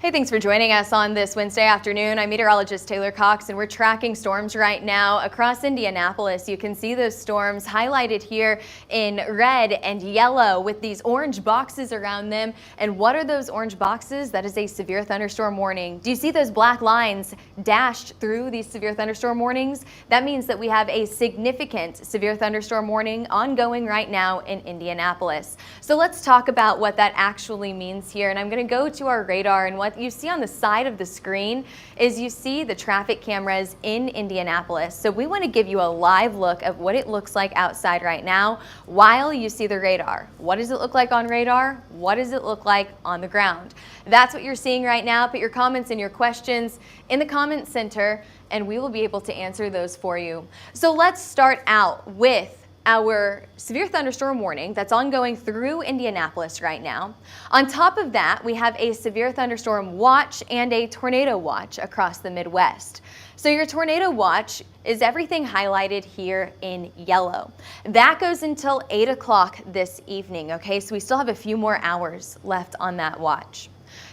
Hey, thanks for joining us on this Wednesday afternoon. I'm meteorologist Taylor Cox, and we're tracking storms right now across Indianapolis. You can see those storms highlighted here in red and yellow with these orange boxes around them. And what are those orange boxes? That is a severe thunderstorm warning. Do you see those black lines dashed through these severe thunderstorm warnings? That means that we have a significant severe thunderstorm warning ongoing right now in Indianapolis. So let's talk about what that actually means here. And I'm going to go to our radar, and what you see on the side of the screen is you see the traffic cameras in Indianapolis. So we want to give you a live look of what it looks like outside right now while you see the radar. What does it look like on radar? What does it look like on the ground? That's what you're seeing right now. Put your comments and your questions in the comment center, and we will be able to answer those for you. So let's start out with our severe thunderstorm warning that's ongoing through Indianapolis right now. On top of that, we have a severe thunderstorm watch and a tornado watch across the Midwest. So your tornado watch is everything highlighted here in yellow. That goes until 8 o'clock this evening, okay? So we still have a few more hours left on that watch.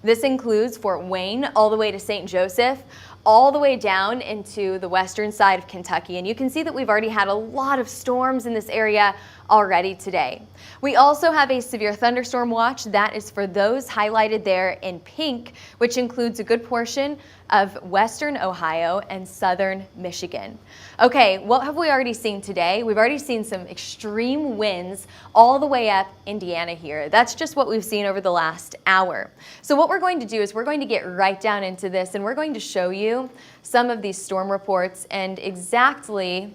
This includes Fort Wayne all the way to St. Joseph, all the way down into the western side of Kentucky. And you can see that we've already had a lot of storms in this area already today. We also have a severe thunderstorm watch that is for those highlighted there in pink, which includes a good portion of western Ohio and southern Michigan. Okay, what have we already seen today? We've already seen some extreme winds all the way up Indiana here. That's just what we've seen over the last hour. So what we're going to do is we're going to get right down into this, and we're going to show you some of these storm reports and exactly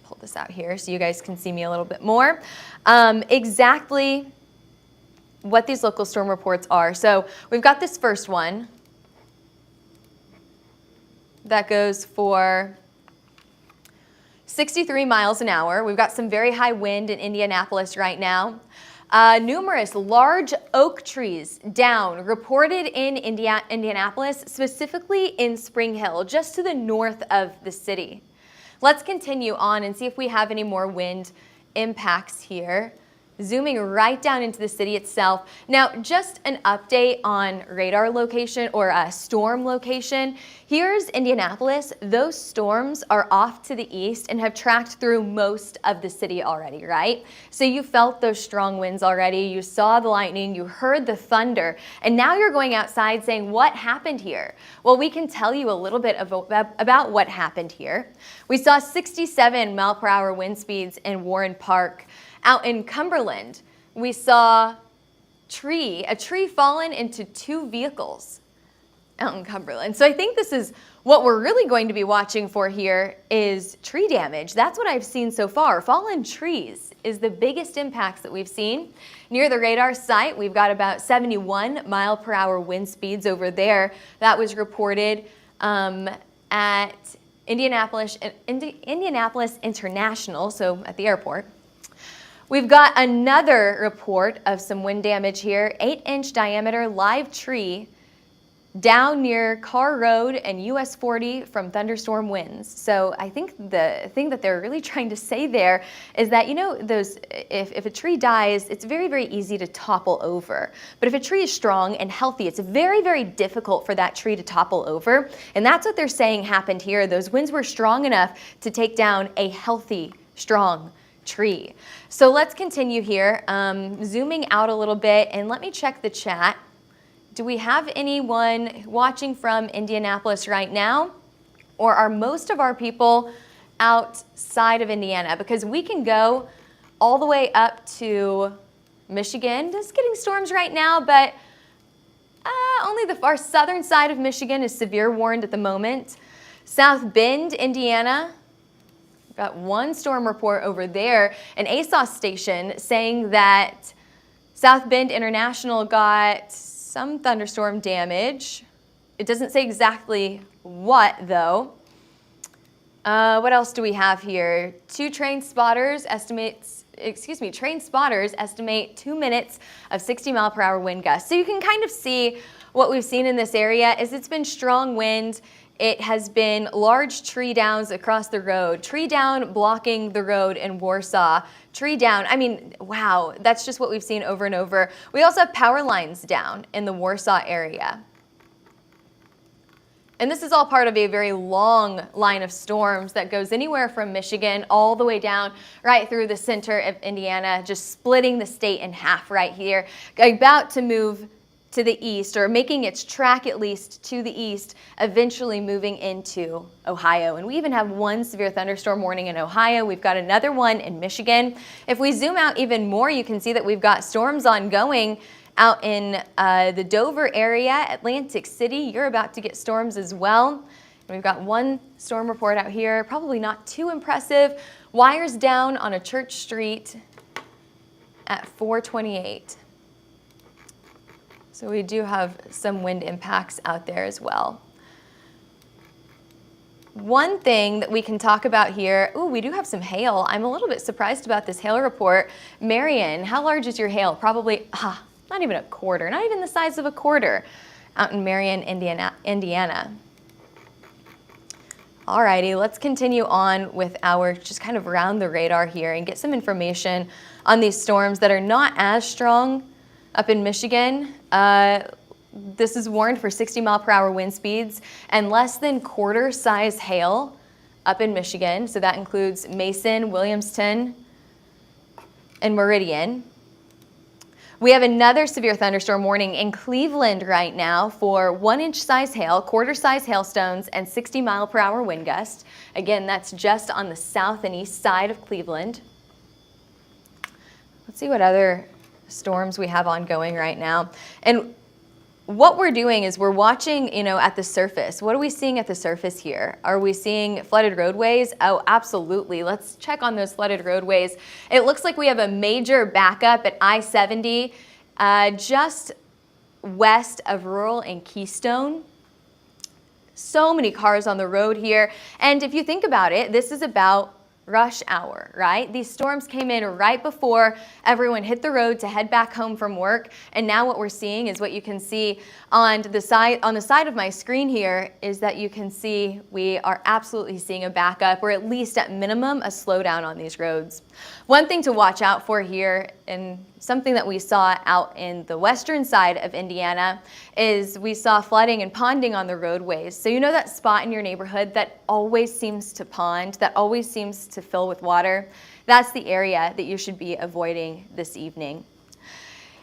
pull this out here so you guys can see me a little bit more. Exactly what these local storm reports are. So we've got this first one that goes for 63 miles an hour. We've got some very high wind in Indianapolis right now. Numerous large oak trees down reported in Indianapolis, specifically in Spring Hill, just to the north of the city. Let's continue on and see if we have any more wind impacts here. Zooming right down into the city itself. Now, just an update on radar location or storm location. Here's Indianapolis. Those storms are off to the east and have tracked through most of the city already, right? So you felt those strong winds already. You saw the lightning, you heard the thunder, and now you're going outside saying, what happened here? Well, we can tell you a little bit about what happened here. We saw 67-mile-per-hour wind speeds in Warren Park. Out in Cumberland, we saw a tree fallen into 2 vehicles out in Cumberland. So I think this is what we're really going to be watching for here is tree damage. That's what I've seen so far. Fallen trees is the biggest impacts that we've seen. Near the radar site, we've got about 71-mile-per-hour wind speeds over there. That was reported at Indianapolis International, so at the airport. We've got another report of some wind damage here. 8-inch diameter live tree down near Carr Road and US 40 from thunderstorm winds. So I think the thing that they're really trying to say there is that, you know, if a tree dies, it's very, very easy to topple over. But if a tree is strong and healthy, it's very, very difficult for that tree to topple over. And that's what they're saying happened here. Those winds were strong enough to take down a healthy, strong tree. So let's continue here, zooming out a little bit, and let me check the chat. Do we have anyone watching from Indianapolis right now? Or are most of our people outside of Indiana? Because we can go all the way up to Michigan, just getting storms right now, but only the far southern side of Michigan is severe warned at the moment. South Bend, Indiana, got one storm report over there, an ASOS station saying that South Bend International got some thunderstorm damage. It doesn't say exactly what though. What else do we have here? Train spotters estimate 2 minutes of 60-mile-per-hour wind gusts. So you can kind of see what we've seen in this area is it's been strong wind. It has been large tree downs across the road, tree down blocking the road in Warsaw, tree down. I mean, wow, that's just what we've seen over and over. We also have power lines down in the Warsaw area. And this is all part of a very long line of storms that goes anywhere from Michigan all the way down right through the center of Indiana, just splitting the state in half right here, about to move to the east, or making its track at least to the east, eventually moving into Ohio. And we even have one severe thunderstorm warning in Ohio. We've got another one in Michigan. If we zoom out even more, you can see that we've got storms ongoing out in the Dover area, Atlantic City. You're about to get storms as well. And we've got one storm report out here, probably not too impressive. Wires down on a church street at 428. So we do have some wind impacts out there as well. One thing that we can talk about here, we do have some hail. I'm a little bit surprised about this hail report. Marion, how large is your hail? Probably, not even a quarter, not even the size of a quarter out in Marion, Indiana. Alrighty, let's continue on with our just kind of round the radar here and get some information on these storms that are not as strong up in Michigan. This is warned for 60-mile-per-hour wind speeds and less than quarter-size hail up in Michigan. So that includes Mason, Williamston, and Meridian. We have another severe thunderstorm warning in Cleveland right now for 1-inch size hail, quarter-size hailstones, and 60-mile-per-hour wind gusts. Again, that's just on the south and east side of Cleveland. Let's see what other storms we have ongoing right now. And what we're doing is we're watching, at the surface. What are we seeing at the surface here? Are we seeing flooded roadways? Oh, absolutely. Let's check on those flooded roadways. It looks like we have a major backup at I-70 just west of Rural and Keystone. So many cars on the road here. And if you think about it, this is about rush hour, right? These storms came in right before everyone hit the road to head back home from work. And now what we're seeing is what you can see on the side of my screen here is that you can see we are absolutely seeing a backup, or at least at minimum a slowdown on these roads. One thing to watch out for here, and something that we saw out in the western side of Indiana, is we saw flooding and ponding on the roadways. So you know that spot in your neighborhood that always seems to pond, that always seems to fill with water? That's the area that you should be avoiding this evening.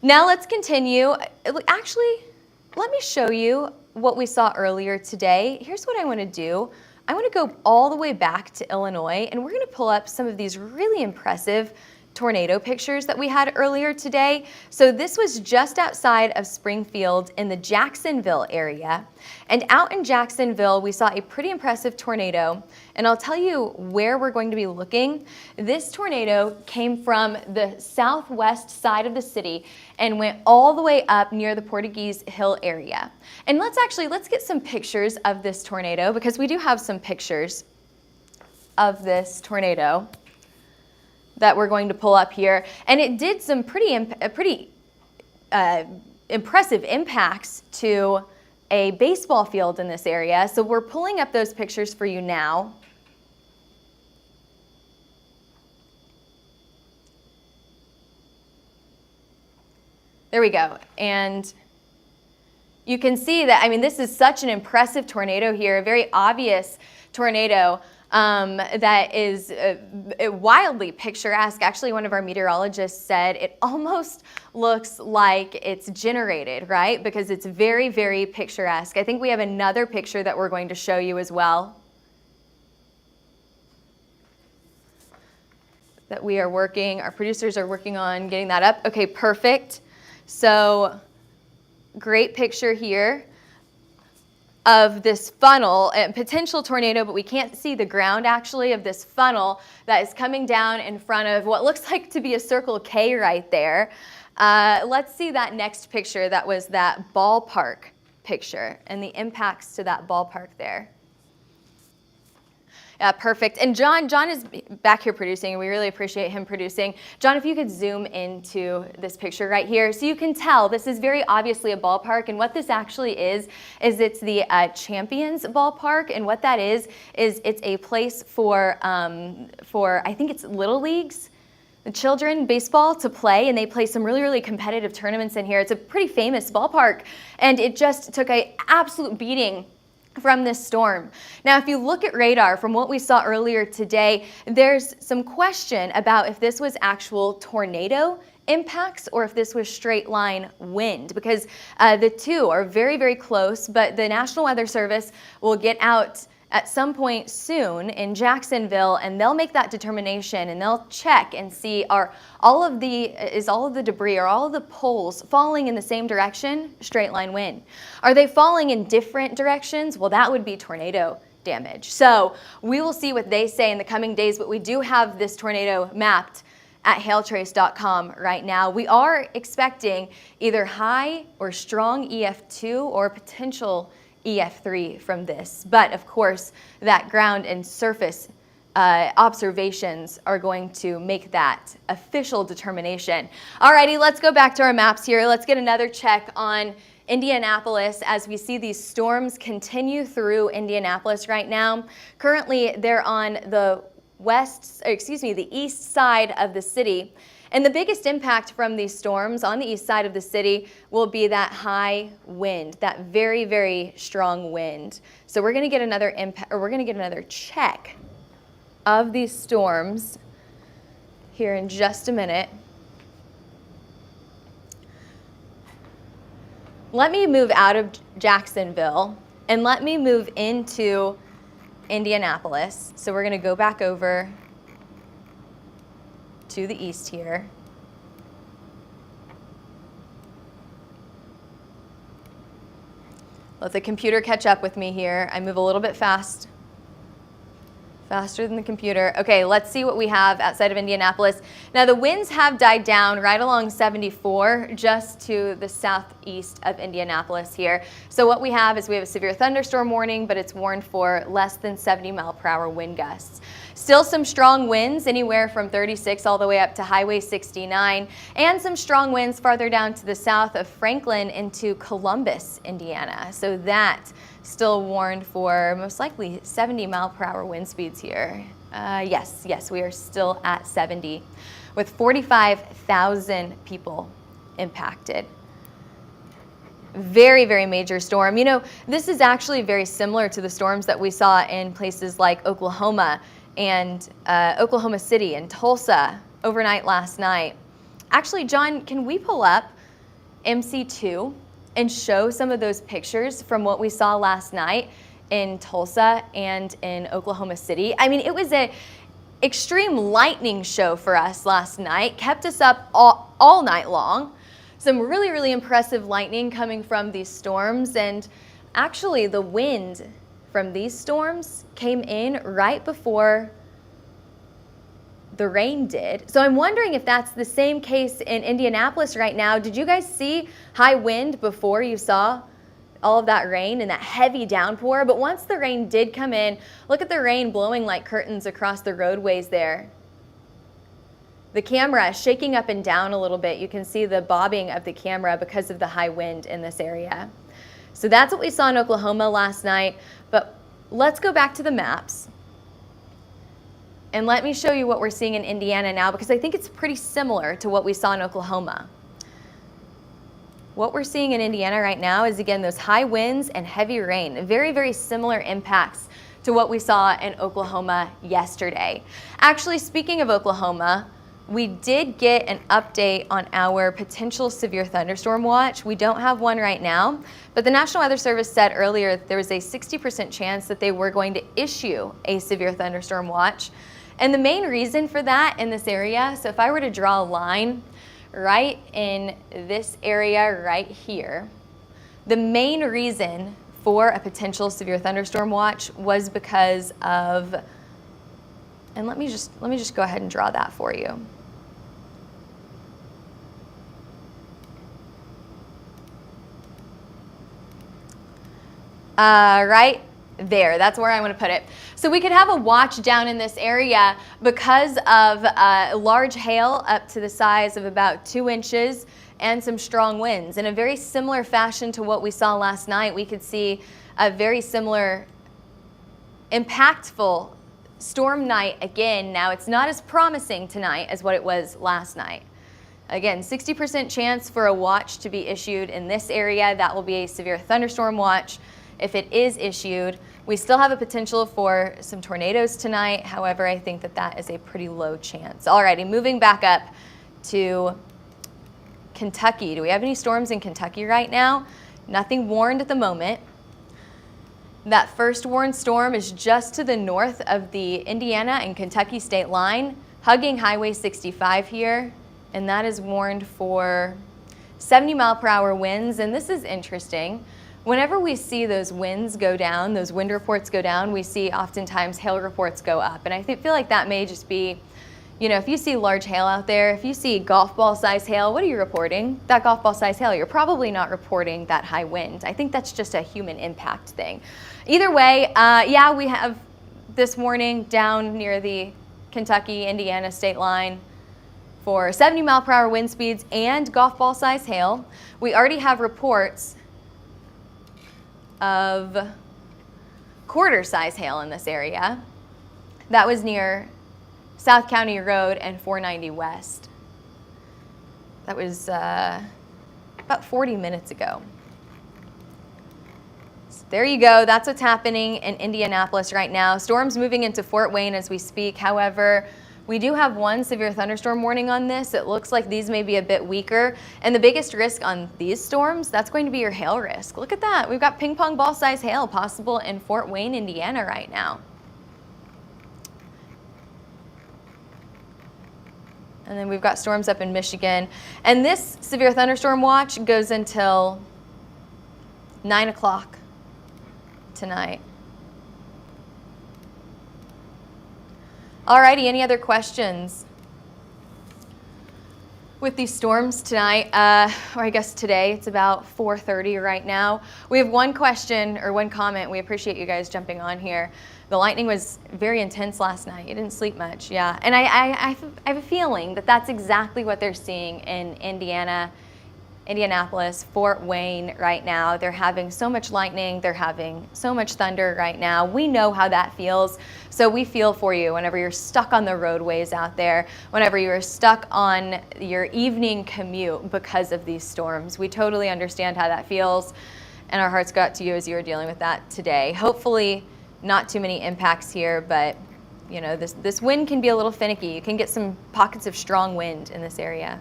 Now let's continue. Actually, let me show you what we saw earlier today. Here's what I want to do. I want to go all the way back to Illinois, and we're going to pull up some of these really impressive tornado pictures that we had earlier today. So this was just outside of Springfield in the Jacksonville area. And out in Jacksonville, we saw a pretty impressive tornado. And I'll tell you where we're going to be looking. This tornado came from the southwest side of the city and went all the way up near the Portuguese Hill area. And let's get some pictures of this tornado, because we do have some pictures of this tornado that we're going to pull up here. And it did some pretty impressive impacts to a baseball field in this area. So we're pulling up those pictures for you now. There we go. And you can see that, this is such an impressive tornado here, a very obvious tornado. That is wildly picturesque. Actually, one of our meteorologists said it almost looks like it's generated, right? Because it's very, very picturesque. I think we have another picture that we're going to show you as well, that our producers are working on getting that up. Okay, perfect. So, great picture here of this funnel, a potential tornado, but we can't see the ground actually, of this funnel that is coming down in front of what looks like to be a Circle K right there. Let's see that next picture. That was that ballpark picture and the impacts to that ballpark there. Yeah, perfect. And John is back here producing, and we really appreciate him producing. John, if you could zoom into this picture right here, so you can tell this is very obviously a ballpark, and what this actually is it's the Champions Ballpark, and what that is it's a place for I think it's Little Leagues, the children baseball to play, and they play some really, really competitive tournaments in here. It's a pretty famous ballpark, and it just took an absolute beating from this storm. Now, if you look at radar from what we saw earlier today, there's some question about if this was actual tornado impacts or if this was straight line wind, because the two are very, very close, but the National Weather Service will get out at some point soon in Jacksonville, and they'll make that determination and they'll check and see is all of the debris or all of the poles falling in the same direction, straight line wind. Are they falling in different directions? Well, that would be tornado damage. So we will see what they say in the coming days, but we do have this tornado mapped at hailtrace.com right now. We are expecting either high or strong EF2 or potential EF3 from this. But of course, that ground and surface observations are going to make that official determination. Alrighty, let's go back to our maps here. Let's get another check on Indianapolis as we see these storms continue through Indianapolis right now. Currently, they're on the the east side of the city. And the biggest impact from these storms on the east side of the city will be that high wind, that very, very strong wind. So we're going to get another check of these storms here in just a minute. Let me move out of Jacksonville and let me move into Indianapolis. So we're going to go back over to the east here. Let the computer catch up with me here. I move a little bit faster than the computer. Okay, let's see what we have outside of Indianapolis. Now the winds have died down right along 74 just to the southeast of Indianapolis here. So what we have is we have a severe thunderstorm warning, but it's warned for less than 70-mile-per-hour wind gusts. Still some strong winds, anywhere from 36 all the way up to Highway 69, and some strong winds farther down to the south of Franklin into Columbus, Indiana. So that still warned for most likely 70-mile-per-hour wind speeds here. Yes, we are still at 70 with 45,000 people impacted. Very, very major storm. You know, this is actually very similar to the storms that we saw in places like Oklahoma and Oklahoma City and Tulsa overnight last night. Actually, John, can we pull up MC2 and show some of those pictures from what we saw last night in Tulsa and in Oklahoma City? I mean, it was an extreme lightning show for us last night, kept us up all night long. Some really, really impressive lightning coming from these storms, and actually the wind from these storms came in right before the rain did. So I'm wondering if that's the same case in Indianapolis right now. Did you guys see high wind before you saw all of that rain and that heavy downpour? But once the rain did come in, look at the rain blowing like curtains across the roadways there. The camera is shaking up and down a little bit. You can see the bobbing of the camera because of the high wind in this area. So that's what we saw in Oklahoma last night. But let's go back to the maps. And let me show you what we're seeing in Indiana now, because I think it's pretty similar to what we saw in Oklahoma. What we're seeing in Indiana right now is, again, those high winds and heavy rain. Very, very similar impacts to what we saw in Oklahoma yesterday. Actually, speaking of Oklahoma, we did get an update on our potential severe thunderstorm watch. We don't have one right now, but the National Weather Service said earlier that there was a 60% chance that they were going to issue a severe thunderstorm watch. And the main reason for that in this area, so if I were to draw a line right in this area right here, the main reason for a potential severe thunderstorm watch was because of, and let me just go ahead and draw that for you. Right there, that's where I want to put it. So we could have a watch down in this area because of large hail up to the size of about 2 inches and some strong winds. In a very similar fashion to what we saw last night, we could see a very similar impactful storm night again. Now, it's not as promising tonight as what it was last night. Again, 60% chance for a watch to be issued in this area. That will be a severe thunderstorm watch. if it is issued. We still have a potential for some tornadoes tonight. However, I think that that is a pretty low chance. Alrighty, moving back up to Kentucky. Do we have any storms in Kentucky right now? Nothing warned at the moment. That first warned storm is just to the north of the Indiana and Kentucky state line, hugging Highway 65 here, and that is warned for 70-mile-per-hour winds. And this is interesting. Whenever we see those winds go down, those wind reports go down, we see oftentimes hail reports go up. And I feel like that may just be, you know, if you see large hail out there, if you see golf ball size hail, what are you reporting? That golf ball size hail, you're probably not reporting that high wind. I think that's just a human impact thing. Either way, yeah, we have this warning down near the Kentucky-Indiana state line for 70-mile-per-hour wind speeds and golf ball size hail. We already have reports of quarter size hail in this area. That was near South County Road and 490 West. That was about 40 minutes ago. So there you go. That's what's happening in Indianapolis right now. Storms moving into Fort Wayne as we speak. However, we do have one severe thunderstorm warning on this. It looks like these may be a bit weaker. And the biggest risk on these storms, that's going to be your hail risk. Look at that. We've got ping pong ball size hail possible in Fort Wayne, Indiana right now. And then we've got storms up in Michigan. And this severe thunderstorm watch goes until 9 o'clock tonight. Alrighty, any other questions with these storms tonight? Or I guess today, it's about 4:30 right now. We have one question or one comment. We appreciate you guys jumping on here. The lightning was very intense last night. You didn't sleep much, yeah. And I have a feeling that that's exactly what they're seeing in Indianapolis, Fort Wayne right now. They're having so much lightning. They're having so much thunder right now. We know how that feels. So we feel for you whenever you're stuck on the roadways out there, whenever you're stuck on your evening commute because of these storms. We totally understand how that feels. And our hearts go out to you as you are dealing with that today. Hopefully, not too many impacts here, but you know, this wind can be a little finicky. You can get some pockets of strong wind in this area.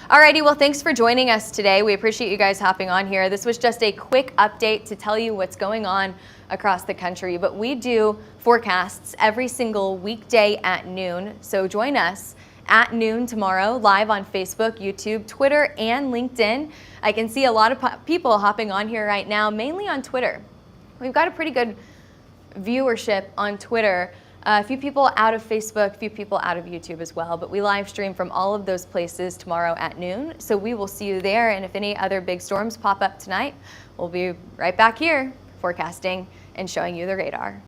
Alrighty, well, thanks for joining us today. We appreciate you guys hopping on here. This was just a quick update to tell you what's going on across the country, but we do forecasts every single weekday at noon. So join us at noon tomorrow, live on Facebook, YouTube, Twitter, and LinkedIn. I can see a lot of people hopping on here right now, mainly on Twitter. We've got a pretty good viewership on Twitter, a few people out of Facebook, a few people out of YouTube as well, but we live stream from all of those places tomorrow at noon, so we will see you there. And if any other big storms pop up tonight, we'll be right back here forecasting and showing you the radar.